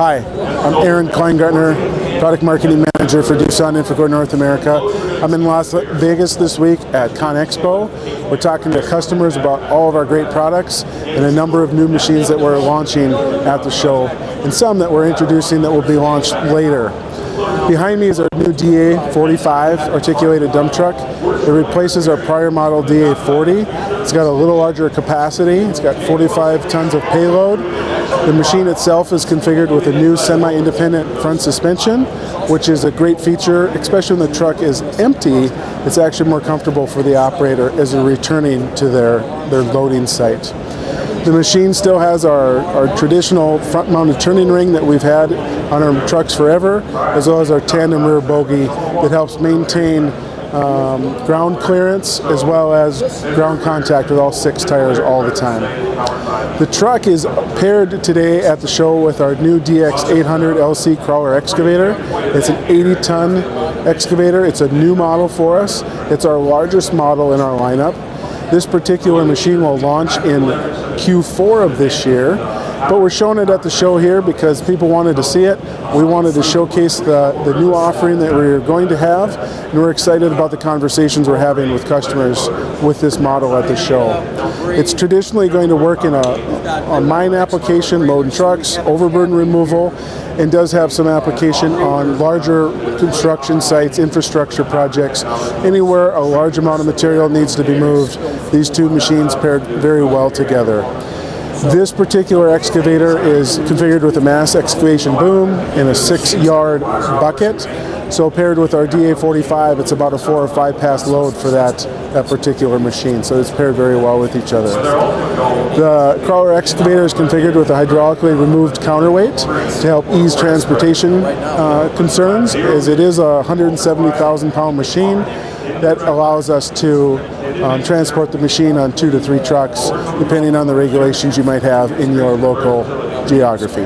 Hi, I'm Aaron Kleingartner, Product Marketing Manager for Doosan Infracore North America. I'm in Las Vegas this week at CONEXPO. We're talking to customers about all of our great products and a number of new machines that we're launching at the show, and some that we're introducing that will be launched later. Behind me is our new DA45 articulated dump truck. It replaces our prior model DA40. It's got a little larger capacity. It's got 45 tons of payload. The machine itself is configured with a new semi-independent front suspension, which is a great feature, especially when the truck is empty. It's actually more comfortable for the operator as they're returning to their loading site. The machine still has our traditional front-mounted turning ring that we've had on our trucks forever, as well as our tandem rear bogie that helps maintain ground clearance as well as ground contact with all 6 tires all the time. The truck is paired today at the show with our new DX800 LC crawler excavator. It's an 80-ton excavator. It's a new model for us. It's our largest model in our lineup. This particular machine will launch in Q4 of this year, but we're showing it at the show here because people wanted to see it. We wanted to showcase the new offering that we're going to have, and we're excited about the conversations we're having with customers with this model at the show. It's traditionally going to work in a mine application, loading trucks, overburden removal, and does have some application on larger construction sites, infrastructure projects. Anywhere a large amount of material needs to be moved, these two machines paired very well together. This particular excavator is configured with a mass excavation boom and a 6-yard bucket. So paired with our DA45, it's about a 4 or 5 pass load for that particular machine. So it's paired very well with each other. The crawler excavator is configured with a hydraulically removed counterweight to help ease transportation concerns, as it is a 170,000 pound machine that allows us to transport the machine on 2 to 3 trucks, depending on the regulations you might have in your local geography.